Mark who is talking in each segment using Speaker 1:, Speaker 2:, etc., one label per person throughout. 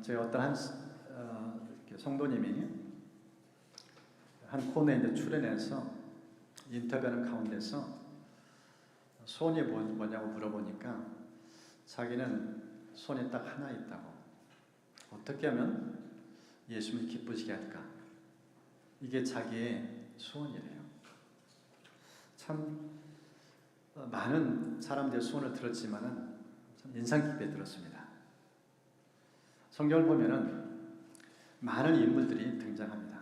Speaker 1: 저희 어떤 한 성도님이 한 코너에 이제 출연해서 인터뷰하는 가운데서 소원이 뭐냐고 물어보니까 자기는 소원이 딱 하나 있다고. 어떻게 하면 예수님을 기쁘시게 할까? 이게 자기의 소원이래요. 참 많은 사람들의 소원을 들었지만은 참 인상 깊게 들었습니다. 성경을 보면은 많은 인물들이 등장합니다.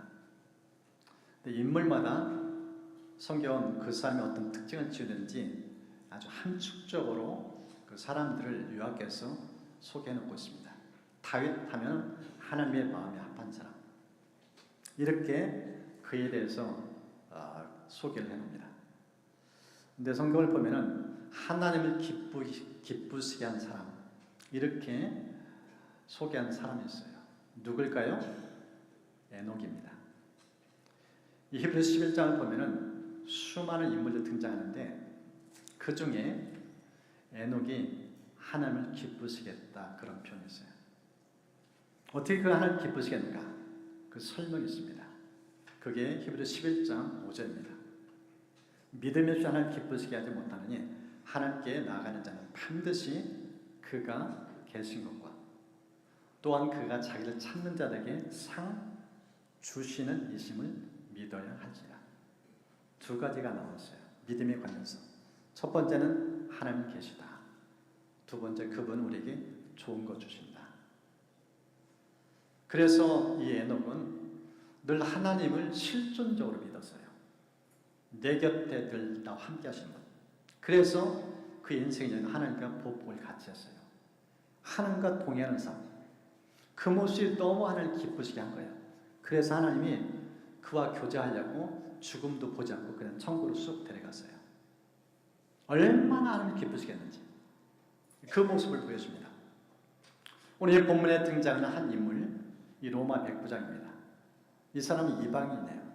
Speaker 1: 근데 인물마다 성경은 그 사람의 어떤 특징을 지었는지 아주 함축적으로 그 사람들을 요약해서 소개해놓고 있습니다. 다윗 하면 하나님의 마음에 합한 사람, 이렇게 그에 대해서 소개를 해놓습니다. 근데 성경을 보면은 하나님을 기쁘시게 한 사람, 이렇게 소개한 사람이 있어요. 누굴까요? 에녹입니다. 이 히브리서 11장을 보면은 수많은 인물들 등장하는데 그 중에 에녹이 하나님을 기쁘시겠다, 그런 표현이 있어요. 어떻게 그 하나님을 기쁘시게 했는가? 그 설명이 있습니다. 그게 히브리서 11장 5절입니다. 믿음이 없이 하나님을 기쁘시게 하지 못하느니 하나님께 나아가는 자는 반드시 그가 계신 것과 또한 그가 자기를 찾는 자들에게 상 주시는 이심을 믿어야 할지라. 두 가지가 나왔어요. 믿음에 관련해서. 첫 번째는 하나님 계시다. 두 번째, 그분 우리에게 좋은 거 주신다. 그래서 이 에녹은 늘 하나님을 실존적으로 믿었어요. 내 곁에 늘 나와 함께 하시는 분. 그래서 그 인생에는 하나님과 보복을 같이 했어요. 하나님과 동행하는 삶. 그 모습이 너무 하나님 기쁘시게 한 거예요. 그래서 하나님이 그와 교제하려고 죽음도 보지 않고 그냥 천국으로 쑥 데려갔어요. 얼마나 하나님 기쁘시게 했는지 그 모습을 보여줍니다. 오늘 이 본문에 등장하는 한 인물, 이 로마 백부장입니다. 이 사람은 이방인이에요.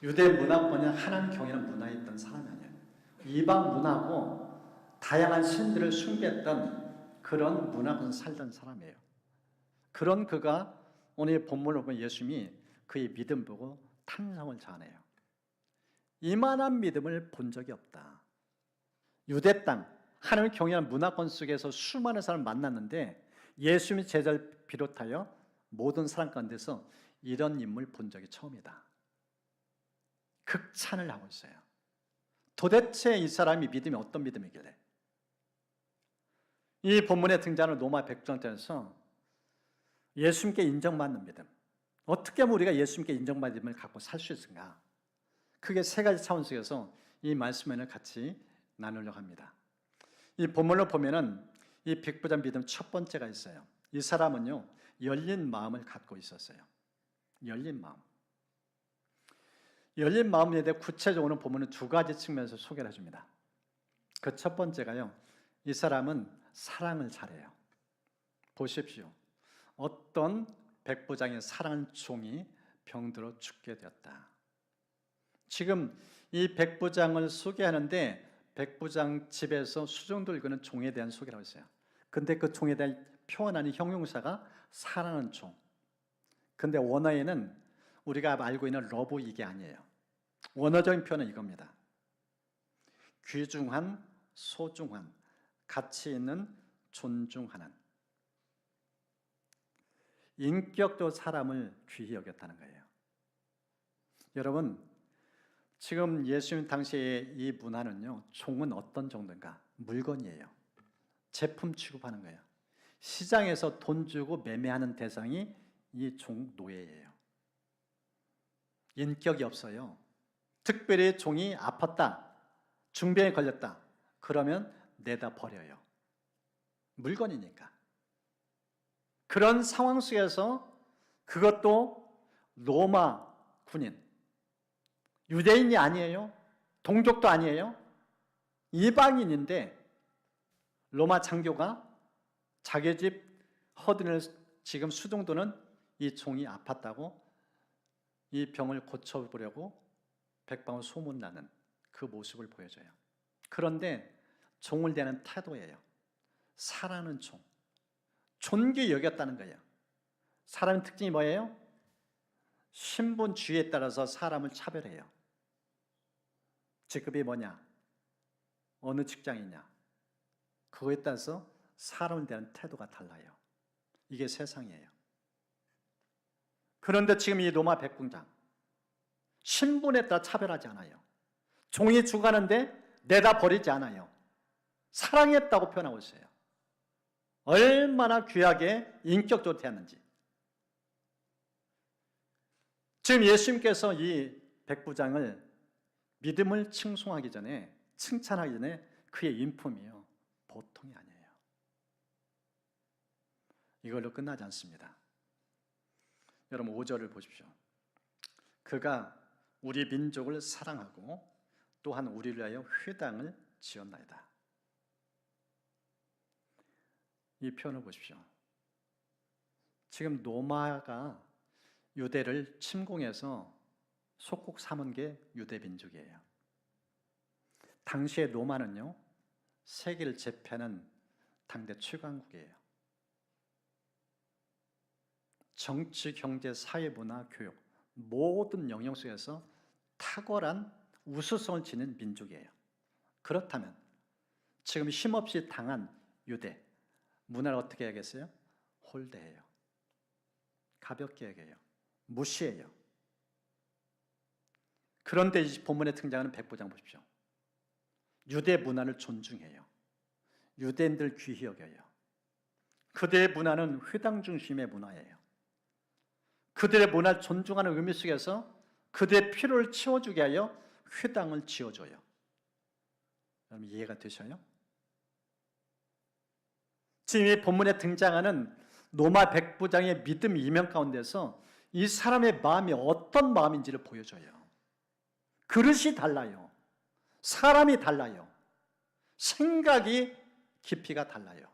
Speaker 1: 유대 문화권이나 하나님 경외하는 문화에 있던 사람이 아니에요. 이방 문화고 다양한 신들을 숭배했던 그런 문화권 살던 사람이에요. 그런 그가 오늘 본문을 보면 예수님이 그의 믿음 보고 탄성을 자아내요. 이만한 믿음을 본 적이 없다. 유대 땅, 하나님을 경외하는 문화권 속에서 수많은 사람을 만났는데 예수님이 제자를 비롯하여 모든 사람 가운데서 이런 인물 본 적이 처음이다. 극찬을 하고 있어요. 도대체 이 사람이 믿음이 어떤 믿음이길래? 이 본문에 등장하는 로마 백부장에서 예수님께 인정받는 믿음. 어떻게 하면 우리가 예수님께 인정받는 믿음을 갖고 살 수 있을까? 크게 세 가지 차원 속에서 이 말씀을 같이 나누려고 합니다. 이 본문을 보면은 이 백부장 믿음 첫 번째가 있어요. 이 사람은요, 열린 마음을 갖고 있었어요. 열린 마음. 열린 마음에 대해 구체적으로 보면은 두 가지 측면에서 소개를 해줍니다. 그 첫 번째가요, 이 사람은 사랑을 잘해요. 보십시오. 어떤 백부장의 사랑하는 종이 병들어 죽게 되었다. 지금 이 백부장을 소개하는데 백부장 집에서 수종도 읽는 종에 대한 소개를 하고 있어요. 근데 그 종에 대한 표현하는 형용사가 사랑하는 종. 근데 원어에는 우리가 알고 있는 러브, 이게 아니에요. 원어적인 표현은 이겁니다. 귀중한, 소중한, 가치 있는, 존중하는. 인격도 사람을 귀히 여겼다는 거예요. 여러분, 지금 예수님 당시에 이 문화는요, 종은 어떤 정도인가? 물건이에요. 제품 취급하는 거예요. 시장에서 돈 주고 매매하는 대상이 이 종 노예예요. 인격이 없어요. 특별히 종이 아팠다, 중병에 걸렸다, 그러면 내다 버려요. 물건이니까. 그런 상황 속에서 그것도 로마 군인, 유대인이 아니에요. 동족도 아니에요. 이방인인데 로마 장교가 자기 집 허든을 지금 수종도는 이 종이 아팠다고 이 병을 고쳐보려고 백방을 소문나는 그 모습을 보여줘요. 그런데 종을 대하는 태도예요. 사랑하는 종. 존귀 여겼다는 거예요. 사람의 특징이 뭐예요? 신분주의에 따라서 사람을 차별해요. 직급이 뭐냐? 어느 직장이냐? 그거에 따라서 사람에 대한 태도가 달라요. 이게 세상이에요. 그런데 지금 이 로마 백궁장, 신분에 따라 차별하지 않아요. 종이 죽어가는데 내다 버리지 않아요. 사랑했다고 표현하고 있어요. 얼마나 귀하게 인격적으로 대했는지. 지금 예수님께서 이 백부장을 믿음을 칭송하기 전에, 칭찬하기 전에 그의 인품이요, 보통이 아니에요. 이걸로 끝나지 않습니다. 여러분 5절을 보십시오. 그가 우리 민족을 사랑하고 또한 우리를 위하여 회당을 지었나이다. 이 표현을 보십시오. 지금 로마가 유대를 침공해서 속국 삼은 게 유대 민족이에요. 당시에 로마는요, 세계를 제패하는 당대 최강국이에요. 정치, 경제, 사회, 문화, 교육 모든 영역 속에서 탁월한 우수성을 지닌 민족이에요. 그렇다면 지금 힘없이 당한 유대, 문화를 어떻게 해야겠어요? 홀대해요. 가볍게 여겨요. 무시해요. 그런데 이 본문에 등장하는 백부장 보십시오. 유대 문화를 존중해요. 유대인들 귀히 여겨요. 그들의 문화는 회당 중심의 문화예요. 그들의 문화를 존중하는 의미 속에서 그들의 필요를 채워주게 하여 회당을 지어줘요. 여러분 이해가 되셔요? 지금 이 본문에 등장하는 로마 백부장의 믿음 이면 가운데서 이 사람의 마음이 어떤 마음인지를 보여줘요. 그릇이 달라요. 사람이 달라요. 생각이 깊이가 달라요.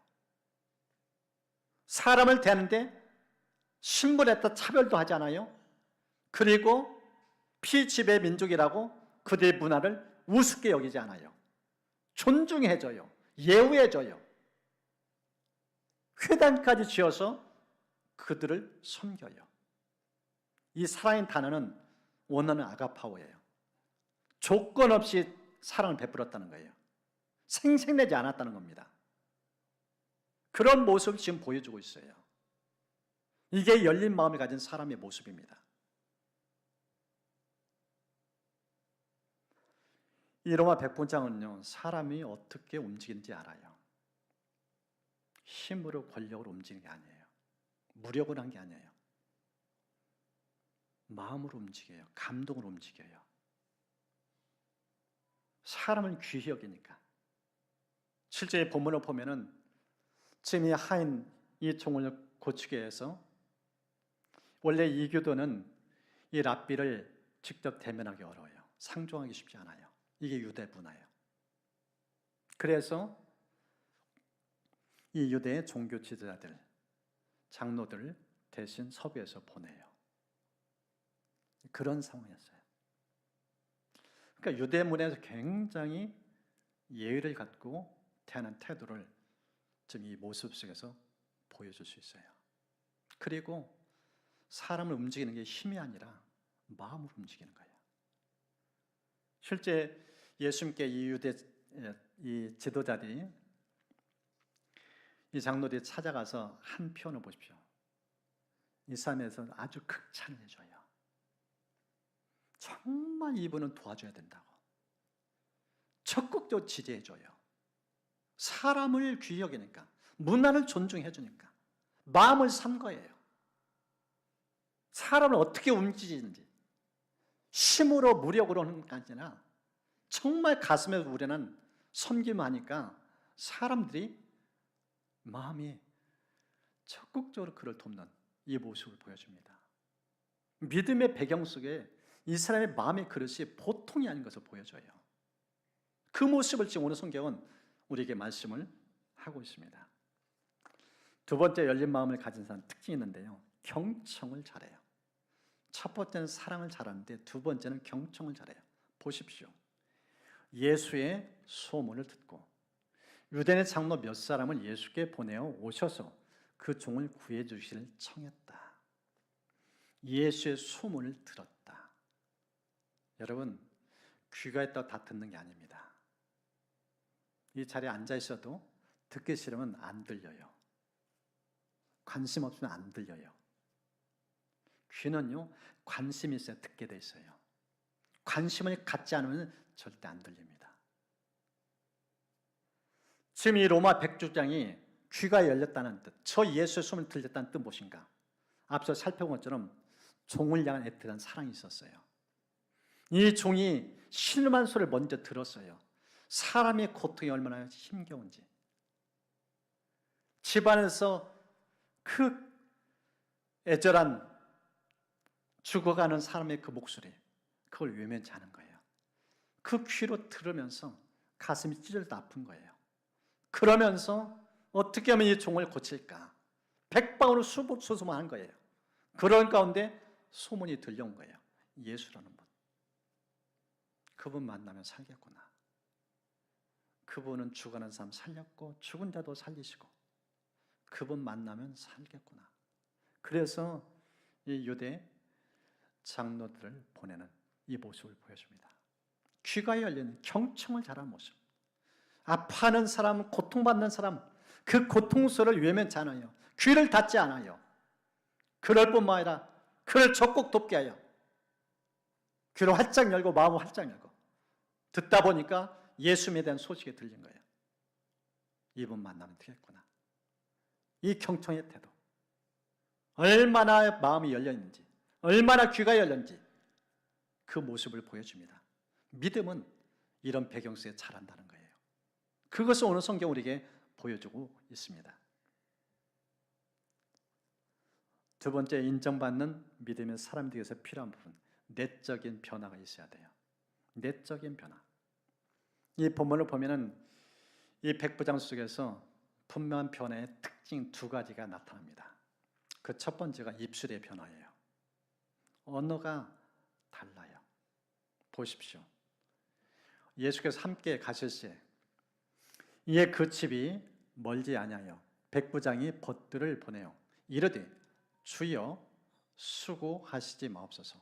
Speaker 1: 사람을 대하는데 신분에 따라 차별도 하지 않아요. 그리고 피지배 민족이라고 그들의 문화를 우습게 여기지 않아요. 존중해줘요. 예우해줘요. 회당까지 지어서 그들을 섬겨요. 이 사랑의 단어는 원어는 아가파오예요. 조건 없이 사랑을 베풀었다는 거예요. 생색내지 않았다는 겁니다. 그런 모습을 지금 보여주고 있어요. 이게 열린 마음을 가진 사람의 모습입니다. 이 로마 백부장은요, 사람이 어떻게 움직이는지 알아요. 힘으로 권력으로 움직이는 게 아니에요. 무력을 한 게 아니에요. 마음으로 움직여요. 감동으로 움직여요. 사람을 귀히 여기니까. 실제 본문을 보면은 지금 이 하인 이 종을 고치게 해서 원래 이 교도는 이 랍비를 직접 대면하기 어려워요. 상종하기 쉽지 않아요. 이게 유대 문화예요. 그래서 이 유대의 종교 지도자들, 장로들을 대신 섭외해서 보내요. 그런 상황이었어요. 그러니까 유대 문화에서 굉장히 예의를 갖고 대하는 태도를 지금 이 모습 속에서 보여줄 수 있어요. 그리고 사람을 움직이는 게 힘이 아니라 마음으로 움직이는 거예요. 실제 예수님께 이 유대 이 지도자들이 이 장로들이 찾아가서 한 표현을 보십시오. 이 삶에서 아주 극찬을 해줘요. 정말 이분은 도와줘야 된다고. 적극적으로 지지해줘요. 사람을 귀히 여기니까, 문화를 존중해주니까, 마음을 산 거예요. 사람을 어떻게 움직이는지, 힘으로 무력으로 하는 게 아니라 정말 가슴에 우려는 섬김을 하니까 사람들이 마음이 적극적으로 그를 돕는 이 모습을 보여줍니다. 믿음의 배경 속에 이 사람의 마음의 그릇이 보통이 아닌 것을 보여줘요. 그 모습을 지금 오늘 성경은 우리에게 말씀을 하고 있습니다. 두 번째 열린 마음을 가진 사람 특징이 있는데요. 경청을 잘해요. 첫 번째는 사랑을 잘하는데 두 번째는 경청을 잘해요. 보십시오. 예수의 소문을 듣고 유대인의 장로 몇 사람을 예수께 보내어 오셔서 그 종을 구해 주시기를 청했다. 예수의 소문을 들었다. 여러분, 귀가 있다고 다 듣는 게 아닙니다. 이 자리에 앉아 있어도 듣기 싫으면 안 들려요. 관심 없으면 안 들려요. 귀는요, 관심이 있어야 듣게 돼 있어요. 관심을 갖지 않으면 절대 안 들립니다. 지금 이 로마 백주장이 귀가 열렸다는 뜻, 저 예수의 소문을 들렸다는 뜻 무엇인가? 앞서 살펴본 것처럼 종을 향한 애틋한 사랑이 있었어요. 이 종이 신음한 소리를 먼저 들었어요. 사람의 고통이 얼마나 힘겨운지. 집안에서 그 애절한 죽어가는 사람의 그 목소리, 그걸 외면치 않은 거예요. 그 귀로 들으면서 가슴이 찢어져도 아픈 거예요. 그러면서 어떻게 하면 이 종을 고칠까? 백방으로 수소문한 거예요. 그런 가운데 소문이 들려온 거예요. 예수라는 분. 그분 만나면 살겠구나. 그분은 죽어가는 사람 살렸고 죽은 자도 살리시고 그분 만나면 살겠구나. 그래서 이 유대 장로들을 보내는 이 모습을 보여줍니다. 귀가 열린 경청을 잘하는 모습. 아파하는 사람, 고통받는 사람, 그 고통스러움을 외면치 않아요. 귀를 닫지 않아요. 그럴 뿐만 아니라 그를 적극 돕게 하여 귀를 활짝 열고 마음을 활짝 열고 듣다 보니까 예수님에 대한 소식이 들린 거예요. 이분 만나면 되겠구나. 이 경청의 태도, 얼마나 마음이 열려있는지, 얼마나 귀가 열렸는지 그 모습을 보여줍니다. 믿음은 이런 배경 속에 자란다는 거예요. 그것을 오늘 성경 우리에게 보여주고 있습니다. 두 번째, 인정받는 믿음의 사람들에게서 필요한 부분, 내적인 변화가 있어야 돼요. 내적인 변화. 이 본문을 보면은 이 백부장 속에서 분명한 변화의 특징 두 가지가 나타납니다. 그 첫 번째가 입술의 변화예요. 언어가 달라요. 보십시오. 예수께서 함께 가실 때 이에 그 집이 멀지 아니하여 백부장이 벗들을 보내요. 이르되 주여 수고하시지 마옵소서.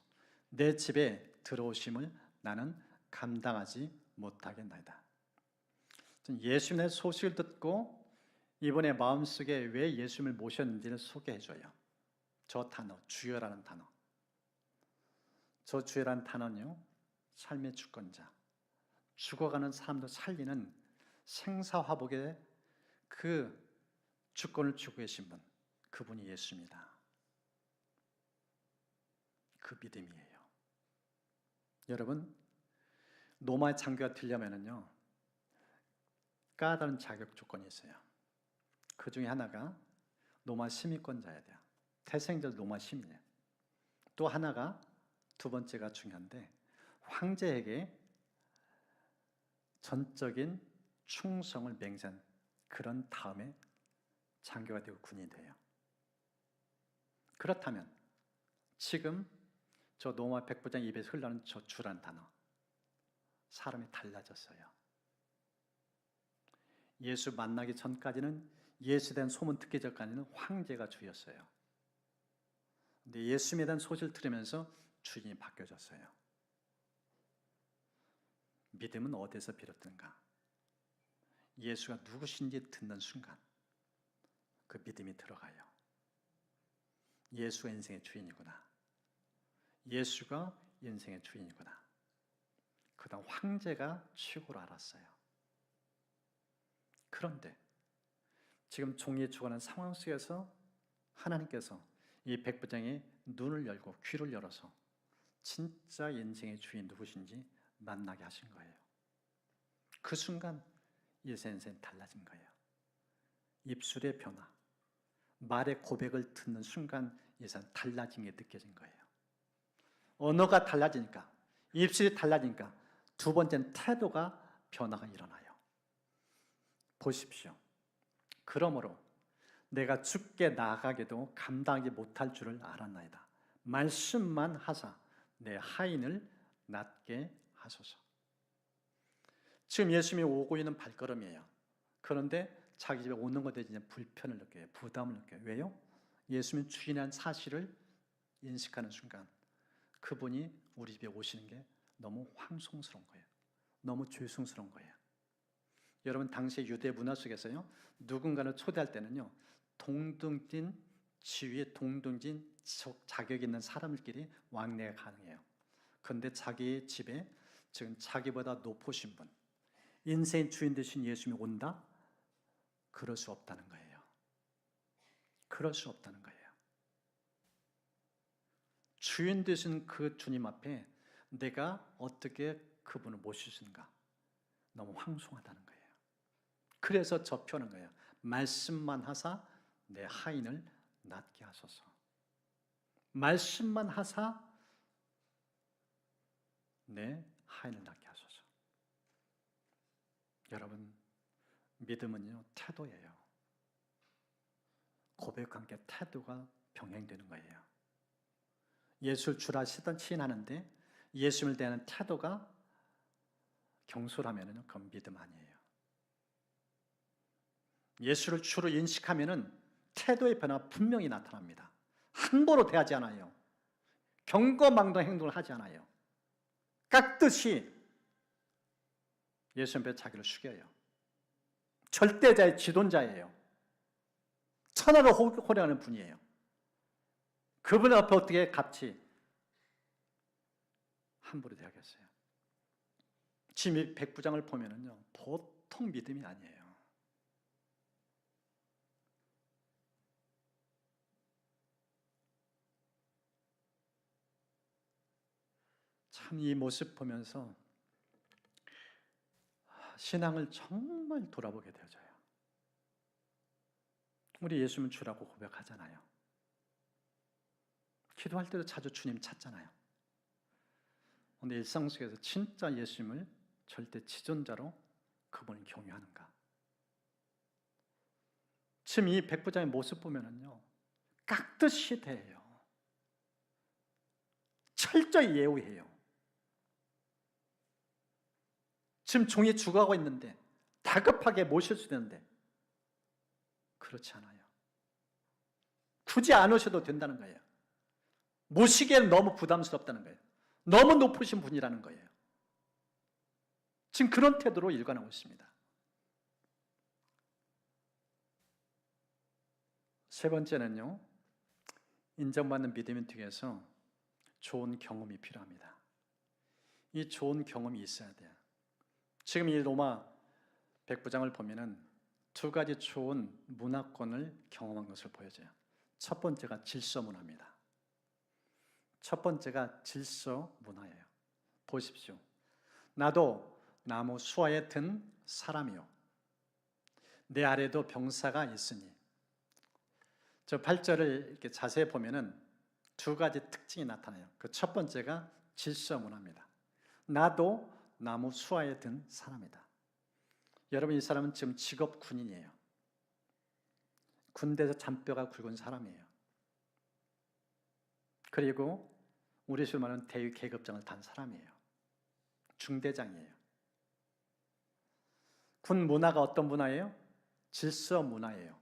Speaker 1: 내 집에 들어오심을 나는 감당하지 못하겠나이다. 예수님의 소식을 듣고 이번에 마음속에 왜 예수님을 모셨는지를 소개해줘요. 저 단어, 주여라는 단어. 저 주여라는 단어는요, 삶의 주권자, 죽어가는 사람도 살리는 생사화복의 그 주권을 주고 계신 분, 그분이 예수입니다. 그 믿음이에요. 여러분, 로마의 장교가 되려면은요, 까다로운 자격 조건이 있어요. 그 중에 하나가 로마 시민권자여야 돼요. 태생적 로마 시민이에요. 또 하나가, 두 번째가 중요한데, 황제에게 전적인 충성을 맹세한 그런 다음에 장교가 되고 군인이 돼요. 그렇다면 지금 저 로마 백부장 입에서 흘러나오는 저 주란 단어, 사람이 달라졌어요. 예수 만나기 전까지는, 예수에 대한 소문 듣기 전까지는 황제가 주였어요. 근데 예수님에 대한 소식을 들으면서 주인이 바뀌어졌어요. 믿음은 어디서 비롯된가? 예수가 누구신지 듣는 순간 그 믿음이 들어가요. 예수가 인생의 주인이구나. 예수가 인생의 주인이구나. 그 다음 황제가 최고로 알았어요. 그런데 지금 종이 죽어가는 상황 속에서 하나님께서 이 백부장의 눈을 열고 귀를 열어서 진짜 인생의 주인 누구신지 만나게 하신 거예요. 그 순간 예수의 인생이 달라진 거예요. 입술의 변화, 말의 고백을 듣는 순간 예수는 달라진 게 느껴진 거예요. 언어가 달라지니까, 입술이 달라지니까 두 번째는 태도가 변화가 일어나요. 보십시오. 그러므로 내가 죽게 나가게도 감당하지 못할 줄을 알았나이다. 말씀만 하사 내 하인을 낫게 하소서. 지금 예수님이 오고 있는 발걸음이에요. 그런데 자기 집에 오는 것에 대해 불편을 느껴요. 부담을 느껴요. 왜요? 예수님이 주인이라는 사실을 인식하는 순간 그분이 우리 집에 오시는 게 너무 황송스러운 거예요. 너무 죄송스러운 거예요. 여러분, 당시 유대 문화 속에서요, 누군가를 초대할 때는요, 동등진 지위에 동등진 자격 있는 사람들끼리 왕래가 가능해요. 그런데 자기 집에 지금 자기보다 높으신 분, 인생 주인 되신 예수님이 온다? 그럴 수 없다는 거예요. 그럴 수 없다는 거예요. 주인 되신 그 주님 앞에 내가 어떻게 그분을 모실 수 있는가? 너무 황송하다는 거예요. 그래서 접혀는 거예요. 말씀만 하사 내 하인을 낫게 하소서. 말씀만 하사 내 하인을 낫게 하소서. 여러분, 믿음은요, 태도예요. 고백과 함께 태도가 병행되는 거예요. 예수를 주라 시인하는데 예수님을 대하는 태도가 경솔하면 그건 믿음 아니에요. 예수를 주로 인식하면 태도의 변화가 분명히 나타납니다. 함부로 대하지 않아요. 경거망동 행동을 하지 않아요. 깍듯이 예수님 앞에 자기를 숙여요. 절대자의 지존자예요. 천하를 호령하는 분이에요. 그분 앞에 어떻게 같이 함부로 대하겠어요? 지금 이 백부장을 보면은요, 보통 믿음이 아니에요. 참 이 모습 보면서 신앙을 정말 돌아보게 되어져요. 우리 예수님 주라고 고백하잖아요. 기도할 때도 자주 주님 찾잖아요. 그런데 일상 속에서 진짜 예수님을 절대 지존자로 그분을 경유하는가? 지금 이 백부장의 모습 보면은요, 깍듯이 대해요. 철저히 예우해요. 지금 종이 죽어가고 있는데 다급하게 모실 수 있는데 그렇지 않아요. 굳이 안 오셔도 된다는 거예요. 모시기에는 너무 부담스럽다는 거예요. 너무 높으신 분이라는 거예요. 지금 그런 태도로 일관하고 있습니다. 세 번째는요, 인정받는 믿음의 뒤에서 좋은 경험이 필요합니다. 이 좋은 경험이 있어야 돼요. 지금 이 로마 백부장을 보면은 두 가지 좋은 문화권을 경험한 것을 보여줘요. 첫 번째가 질서 문화입니다. 첫 번째가 질서 문화예요. 보십시오. 나도 나무 수하에 든 사람이요. 내 아래도 병사가 있으니. 저 8절을 이렇게 자세히 보면은 두 가지 특징이 나타나요. 그 첫 번째가 질서 문화입니다. 나도 나무 수하에 든 사람이다. 여러분, 이 사람은 지금 직업 군인이에요. 군대에서 잔뼈가 굵은 사람이에요. 그리고 우리 식으로 말하는 대위 계급장을 단 사람이에요. 중대장이에요. 군 문화가 어떤 문화예요? 질서 문화예요.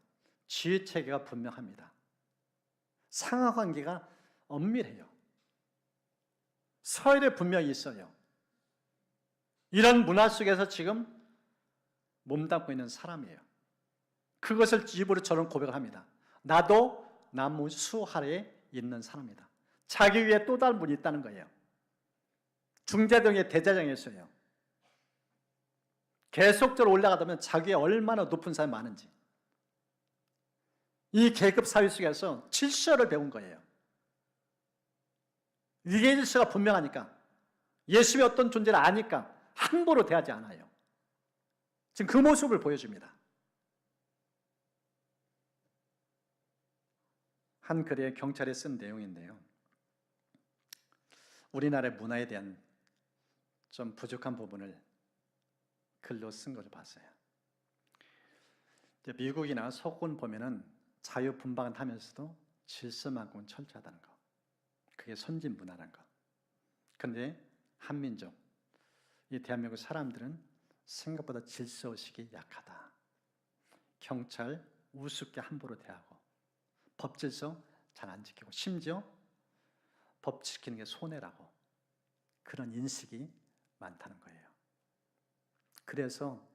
Speaker 1: 지휘체계가 분명합니다. 상하관계가 엄밀해요. 서열에 분명히 있어요. 이런 문화 속에서 지금 몸담고 있는 사람이에요. 그것을 입으로 저런 고백을 합니다. 나도 나무 수 아래에 있는 사람이다. 자기 위에 또 다른 분이 있다는 거예요. 중대장의 대대장이었어요. 계속적으로 올라가다 보면 자기의 얼마나 높은 사람이 많은지. 이 계급 사회 속에서 질서를 배운 거예요. 이게 질서가 분명하니까, 예수님의 어떤 존재를 아니까 함부로 대하지 않아요. 지금 그 모습을 보여줍니다. 한 글에 경찰에 쓴 내용인데요, 우리나라의 문화에 대한 좀 부족한 부분을 글로 쓴 것을 봤어요. 미국이나 서구권 보면은 자유분방을 하면서도 질서만큼은 철저하다는 거. 그게 선진 문화라는 거. 그런데 한민족, 이 대한민국 사람들은 생각보다 질서의식이 약하다. 경찰 우습게 함부로 대하고 법질서 잘 안 지키고 심지어 법 지키는 게 손해라고 그런 인식이 많다는 거예요. 그래서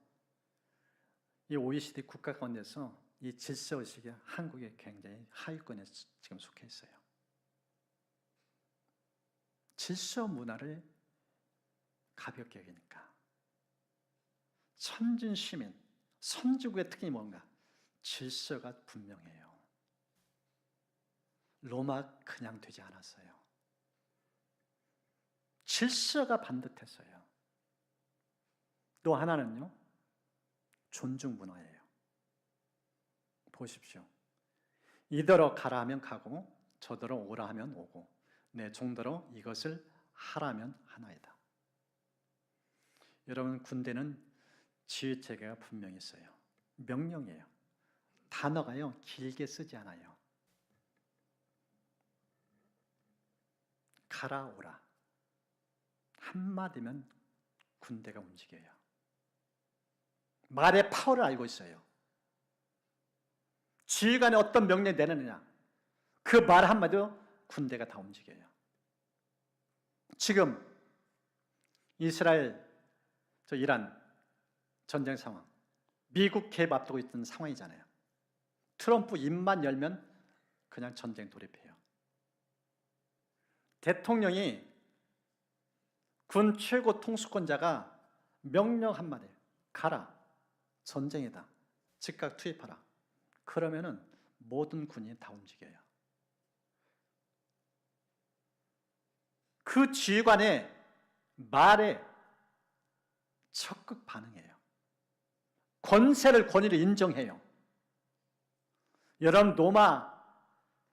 Speaker 1: 이 OECD 국가 가운데서 이 질서의식이 한국에 굉장히 하위권에 지금 속해 있어요. 질서 문화를 가볍게 여기니까. 선진 시민, 선진국의 특징이 뭔가? 질서가 분명해요. 로마 그냥 되지 않았어요. 질서가 반듯했어요. 또 하나는요, 존중 문화예요. 보십시오. 이더러 가라 하면 가고 저더러 오라 하면 오고 내 종더러 이것을 하라면 하나이다. 여러분, 군대는 지휘체계가 분명히 있어요. 명령이에요. 단어가요 길게 쓰지 않아요. 가라 오라 한마디면 군대가 움직여요. 말의 파워를 알고 있어요. 지휘관이 어떤 명령을 내느냐 그 말 한마디로 군대가 다 움직여요. 지금 이스라엘, 이란 전쟁 상황, 미국 개입 앞두고 있던 상황이잖아요. 트럼프 입만 열면 그냥 전쟁 돌입해요. 대통령이 군 최고 통수권자가 명령 한마디, 가라, 전쟁이다, 즉각 투입하라. 그러면은 모든 군인이 다 움직여요. 그 지휘관의 말에 적극 반응해요. 권위를 인정해요. 여러분, 로마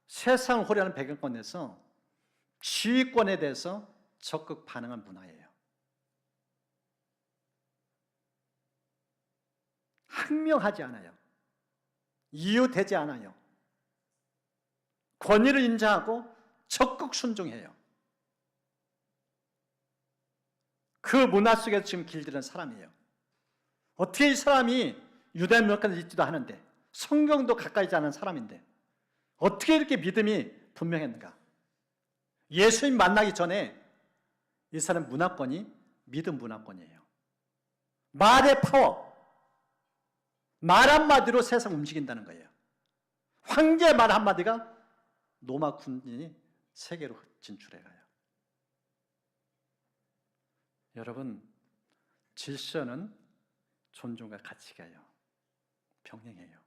Speaker 1: 세상을 호려하는 배경권에서 지휘권에 대해서 적극 반응한 문화예요. 항명하지 않아요. 이유되지 않아요. 권위를 인정하고 적극 순종해요. 그 문화 속에서 지금 길들이는 사람이에요. 어떻게 이 사람이 유대 문화까지 있지도 않은데 성경도 가까이지 않은 사람인데 어떻게 이렇게 믿음이 분명했는가? 예수님 만나기 전에 이 사람 문화권이 믿음 문화권이에요. 말의 파워, 말 한마디로 세상 움직인다는 거예요. 황제의 말 한마디가 로마 군인이 세계로 진출해가요. 여러분, 질서는 존중과 가치가요 병행해요.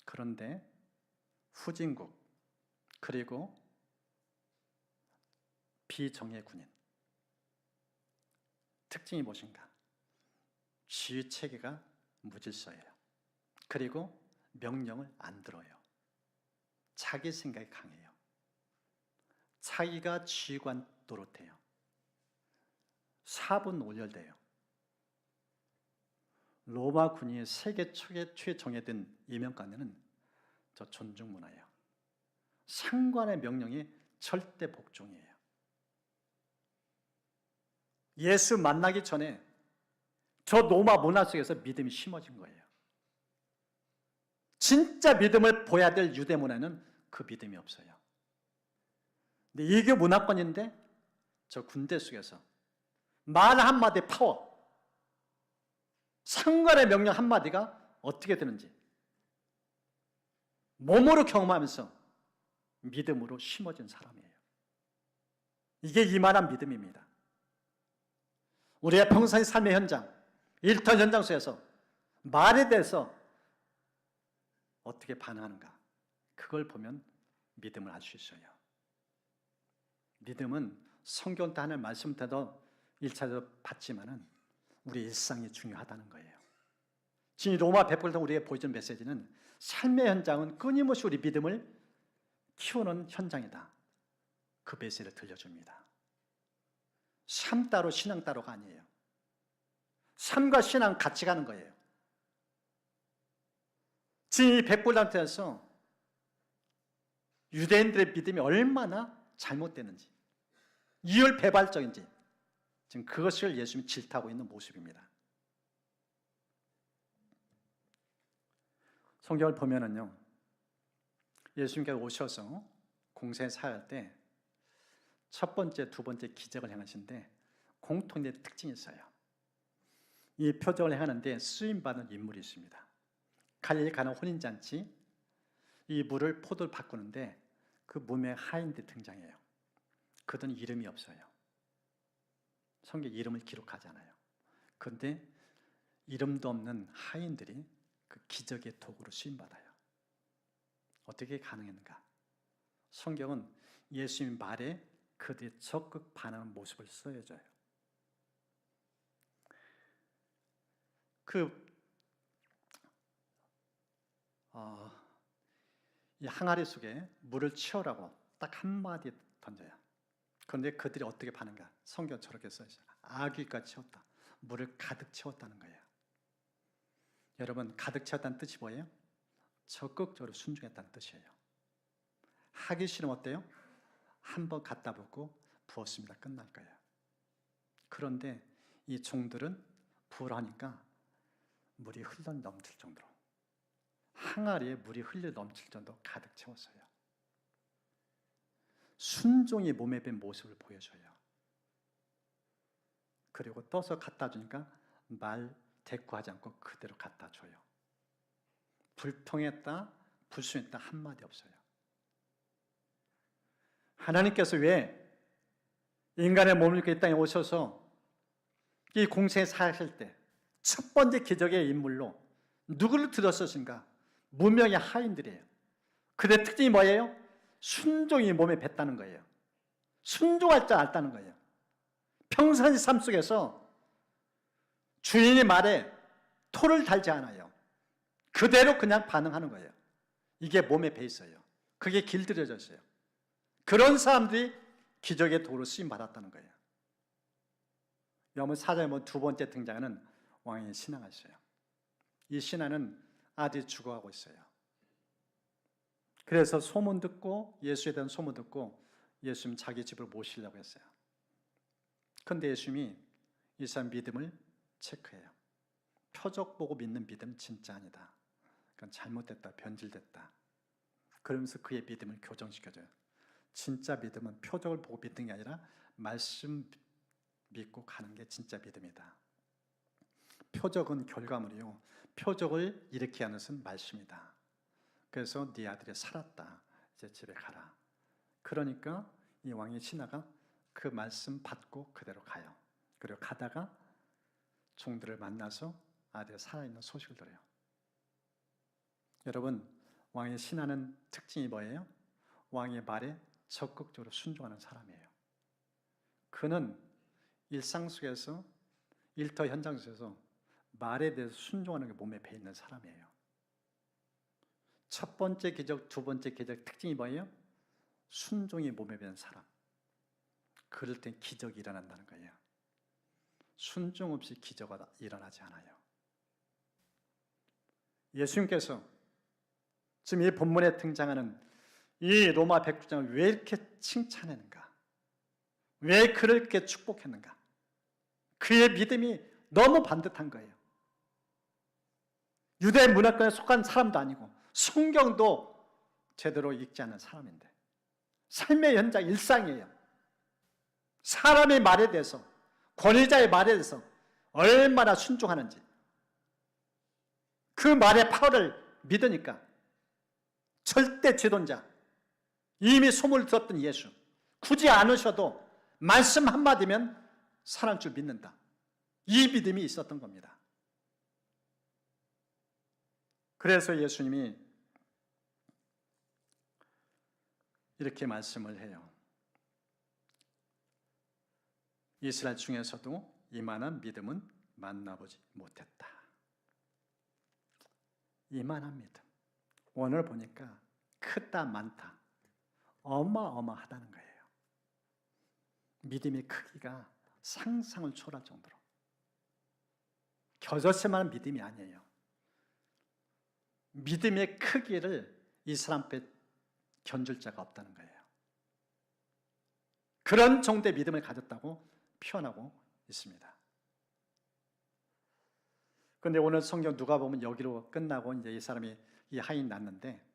Speaker 1: 그런데 후진국 그리고 비정예 군인 특징이 무엇인가? 지휘 체계가 무질서해요. 그리고 명령을 안 들어요. 자기 생각이 강해요. 자기가 지휘관 노릇해요. 사분 오열돼요. 로마 군이 세계 최정예된 이명관에는 저 존중 문화예요. 상관의 명령이 절대 복종이에요. 예수 만나기 전에 저 로마 문화 속에서 믿음이 심어진 거예요. 진짜 믿음을 보여야 될 유대 문화는 그 믿음이 없어요. 근데 이게 문화권인데 저 군대 속에서 말 한마디 파워, 상관의 명령 한마디가 어떻게 되는지 몸으로 경험하면서 믿음으로 심어진 사람이에요. 이게 이만한 믿음입니다. 우리의 평생의 삶의 현장, 일터 현장 속에서 말에 대해서 어떻게 반응하는가, 그걸 보면 믿음을 알 수 있어요. 믿음은 성경 때 하는 말씀 때도 1차적으로 받지만은 우리 일상이 중요하다는 거예요. 지금 로마 베풀던 우리의 보여준 메시지는 삶의 현장은 끊임없이 우리 믿음을 키우는 현장이다. 그 메시지를 들려줍니다. 삶 따로 신앙 따로가 아니에요. 삶과 신앙 같이 가는 거예요. 지금 이 백불단태에서 유대인들의 믿음이 얼마나 잘못되는지, 이율배반적인지 지금 그것을 예수님이 질타하고 있는 모습입니다. 성경을 보면은요, 예수님께서 오셔서 공생에 사할 때 첫 번째, 두 번째 기적을 행하시는데 공통된 특징이 있어요. 이 표적을 행하는데 쓰임받은 인물이 있습니다. 갈릴리 가나 혼인잔치, 이 물을 포도를 바꾸는데 그 무명 하인들이 등장해요. 그들은 이름이 없어요. 성경 이름을 기록하지 않아요. 그런데 이름도 없는 하인들이 그 기적의 도구로 쓰임받아요. 어떻게 가능했는가? 성경은 예수님 말에 그들이 적극 반응하는 모습을 써줘요. 이 항아리 속에 물을 채우라고 딱 한마디 던져요. 그런데 그들이 어떻게 반응가? 성경 저렇게 써있어요. 아귀가 채웠다. 물을 가득 채웠다는 거예요. 여러분, 가득 채웠다는 뜻이 뭐예요? 적극적으로 순종했다는 뜻이에요. 하기 싫으면 어때요? 한번 갖다 붓고 부었습니다. 끝날 거예요. 그런데 이 종들은 부으라니까 물이 흘러 넘칠 정도로, 항아리에 물이 흘러 넘칠 정도로 가득 채웠어요. 순종이 몸에 밴 모습을 보여줘요. 그리고 떠서 갖다 주니까 말 대꾸하지 않고 그대로 갖다 줘요. 불평했다, 불순했다 한마디 없어요. 하나님께서 왜 인간의 몸을 입고 이 땅에 오셔서 이 공생에 사실 때 첫 번째 기적의 인물로 누구를 들었으신가? 무명의 하인들이에요. 그들의 특징이 뭐예요? 순종이 몸에 뱄다는 거예요. 순종할 줄 알다는 거예요. 평상시 삶 속에서 주인의 말에 토를 달지 않아요. 그대로 그냥 반응하는 거예요. 이게 몸에 배 있어요. 그게 길들여졌어요. 그런 사람들이 기적의 도로 쓰임 받았다는 거예요. 여러분, 사장에 보면 두 번째 등장하는 왕의 신하가 있어요. 이 신하는 아들이 죽어가고 있어요. 그래서 소문 듣고, 예수에 대한 소문 듣고 예수님 자기 집으로 모시려고 했어요. 그런데 예수님이 이 사람 믿음을 체크해요. 표적 보고 믿는 믿음은 진짜 아니다. 그건 잘못됐다, 변질됐다. 그러면서 그의 믿음을 교정시켜줘요. 진짜 믿음은 표적을 보고 믿는 게 아니라 말씀 믿고 가는 게 진짜 믿음이다. 표적은 결과물이요. 표적을 일으키게 하는 것은 말씀이다. 그래서 네 아들이 살았다. 이제 집에 가라. 그러니까 이 왕의 신하가 그 말씀 받고 그대로 가요. 그리고 가다가 종들을 만나서 아들이 살아있는 소식을 들어요. 여러분, 왕의 신하는 특징이 뭐예요? 왕의 말에 적극적으로 순종하는 사람이에요. 그는 일상 속에서, 일터 현장 속에서 말에 대해서 순종하는 게 몸에 배 있는 사람이에요. 첫 번째 기적, 두 번째 기적 특징이 뭐예요? 순종이 몸에 배는 사람. 그럴 땐 기적이 일어난다는 거예요. 순종 없이 기적이 일어나지 않아요. 예수님께서 지금 이 본문에 등장하는 이 로마 백부장을 왜 이렇게 칭찬했는가? 왜 그를 이렇게 축복했는가? 그의 믿음이 너무 반듯한 거예요. 유대 문화권에 속한 사람도 아니고 성경도 제대로 읽지 않는 사람인데 삶의 현장 일상이에요. 사람의 말에 대해서, 권위자의 말에 대해서 얼마나 순종하는지, 그 말의 파워를 믿으니까 절대 지도자, 이미 소문을 들었던 예수, 굳이 안 오셔도 말씀 한마디면 살아날 줄 믿는다. 이 믿음이 있었던 겁니다. 그래서 예수님이 이렇게 말씀을 해요. 이스라엘 중에서도 이만한 믿음은 만나보지 못했다. 이만한 믿음. 오늘 보니까 크다 많다. 어마어마하다는 거예요. 믿음의 크기가 상상을 초월할 정도로. 겨자씨만한 믿음이 아니에요. 믿음의 크기를 이 사람 앞에 견줄 자가 없다는 거예요. 그런 정도의 믿음을 가졌다고 표현하고 있습니다. 그런데 오늘 성경 누가 보면 여기로 끝나고 이제 이 사람이 이 하인 낳는데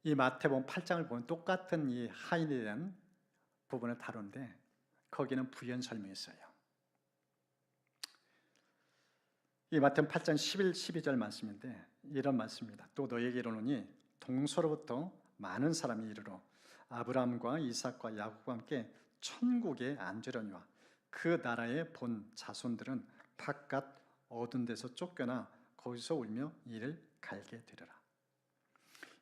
Speaker 1: 이 마태복음 8장을 보면 똑같은 이 하인에 대한 부분을 다루는데 거기는 부연 설명이 있어요. 이 마태복음 8장 11, 12절 말씀인데 이런 말씀입니다. 또 너희에게 이르노니 동서로부터 많은 사람이 이르러 아브라함과 이삭과 야곱과 함께 천국에 앉으려니와 그 나라의 본 자손들은 바깥 어두운 데서 쫓겨나 거기서 울며 이를 갈게 되리라.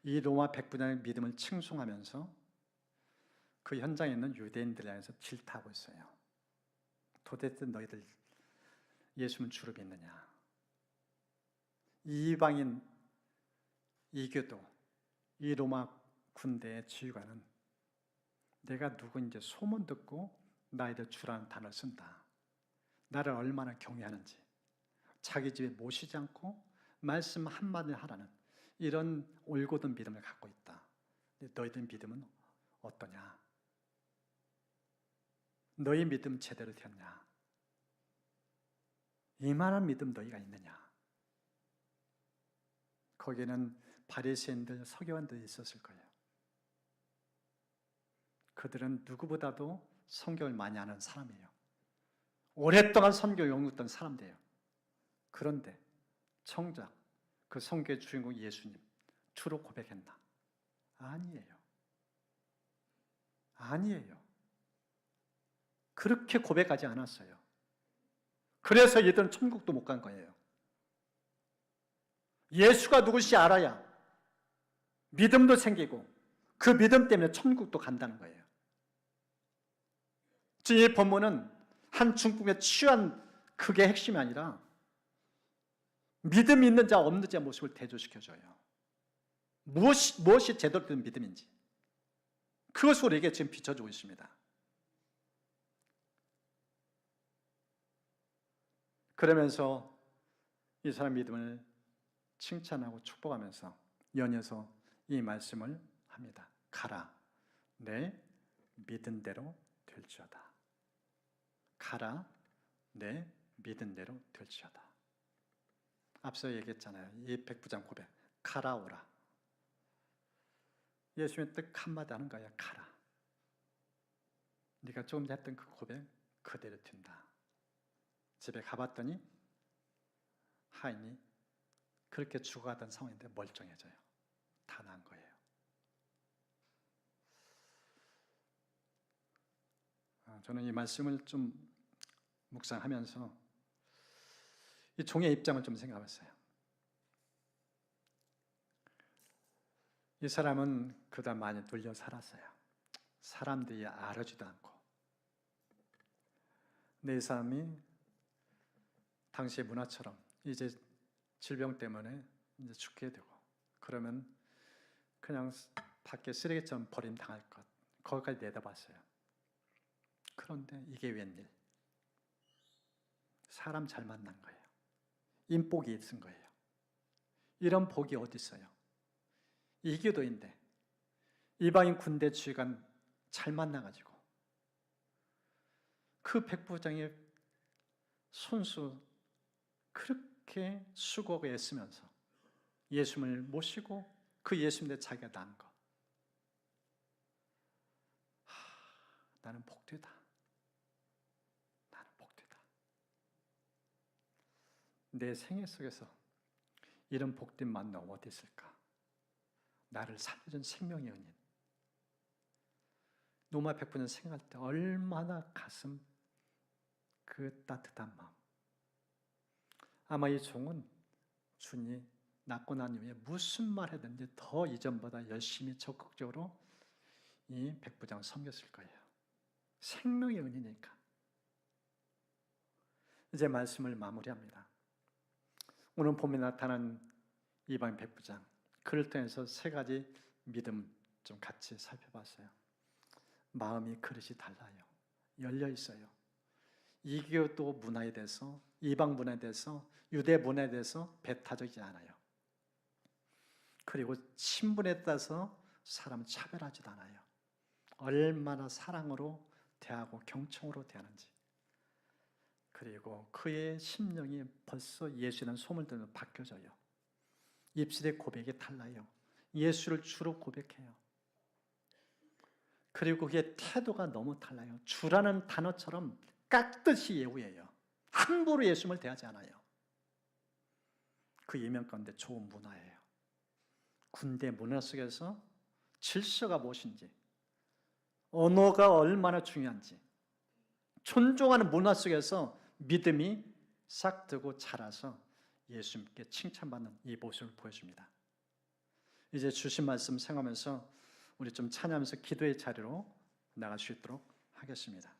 Speaker 1: 이 로마 백부장의 믿음을 칭송하면서 그 현장에 있는 유대인들을 향해서 질타하고 있어요. 도대체 너희들 예수는 주로 믿느냐? 이방인 이교도 이 로마 군대의 지휘관은 내가 누구인지 소문 듣고 나에게 주라는 단어를 쓴다. 나를 얼마나 경외하는지 자기 집에 모시지 않고 말씀 한마디 하라는 이런 올곧은 믿음을 갖고 있다. 너희들 믿음은 어떠냐? 너희 믿음 제대로 되었냐? 이만한 믿음 너희가 있느냐? 거기에는 바리새인들, 서기관들이 있었을 거예요. 그들은 누구보다도 성경을 많이 아는 사람이에요. 오랫동안 성경을 연구했던 사람들이에요. 그런데 정작 그 성경의 주인공 예수님 주로 고백했나? 아니에요. 아니에요. 그렇게 고백하지 않았어요. 그래서 얘들은 천국도 못 간 거예요. 예수가 누구신지 알아야 믿음도 생기고 그 믿음 때문에 천국도 간다는 거예요. 이 본문은 한 중국의 치유한 그게 핵심이 아니라 믿음이 있는 자 없는 자의 모습을 대조시켜줘요. 무엇이 제대로 된 믿음인지 그것을 우리에게 지금 비춰주고 있습니다. 그러면서 이 사람 믿음을 칭찬하고 축복하면서 연이어서 이 말씀을 합니다. 가라, 내 믿은 대로 될지어다. 가라, 내 믿은 대로 될지어다. 앞서 얘기했잖아요. 이 백부장 고백, 가라 오라. 예수님의 뜻 한마디 하는 거야. 가라. 네가 조금 전에 했던 그 고백 그대로 된다. 집에 가봤더니 하인이 그렇게 죽어가던 상황인데 멀쩡해져요. 다 나은 거예요. 저는 이 말씀을 좀 묵상하면서 이 종의 입장을 좀 생각해봤어요. 이 사람은 그다 많이 눌려 살았어요. 사람들이 알아주지도 않고. 근데 이 사람이 당시의 문화처럼 이제 질병 때문에 이제 죽게 되고 그러면 그냥 밖에 쓰레기처럼 버림당할 것 거기까지 내다봤어요. 그런데 이게 웬일? 사람 잘 만난 거예요. 인복이 있은 거예요. 이런 복이 어디 있어요? 이교도인데 이방인 군대 지휘관 잘 만나가지고 그 백부장의 손수 그렇게 수고하고 애쓰면서 예수님을 모시고 그 예수님의 자기가 낳은 것. 나는 복되다. 나는 복되다. 내 생애 속에서 이런 복된 만남 어디 있을까? 나를 살려준 생명의 은인. 노마 백부장 생각할 때 얼마나 가슴 그 따뜻한 마음. 아마 이 종은 주님 낳고 난 이후에 무슨 말 하든지 더 이전보다 열심히 적극적으로 이 백부장을 섬겼을 거예요. 생명의 은이니까. 이제 말씀을 마무리합니다. 오늘 봄에 나타난 이방인 백부장, 그를 통해서 세 가지 믿음 좀 같이 살펴봤어요. 마음이 그릇이 달라요. 열려 있어요. 이교도 문화에 대해서, 이방 문화에 대해서, 유대 문화에 대해서 배타적이지 않아요. 그리고 신분에 따라서 사람을 차별하지도 않아요. 얼마나 사랑으로 대하고 경청으로 대하는지. 그리고 그의 심령이 벌써 예수라는 소문을 들으면 바뀌어져요. 입술의 고백이 달라요. 예수를 주로 고백해요. 그리고 그게 태도가 너무 달라요. 주라는 단어처럼 깍듯이 예우해요. 함부로 예수님을 대하지 않아요. 그 예명 가운데 좋은 문화예요. 군대 문화 속에서 질서가 무엇인지, 언어가 얼마나 중요한지, 존중하는 문화 속에서 믿음이 싹트고 자라서 예수님께 칭찬받는 이 모습을 보여줍니다. 이제 주신 말씀 생각하면서 우리 좀 찬양하면서 기도의 자리로 나갈 수 있도록 하겠습니다.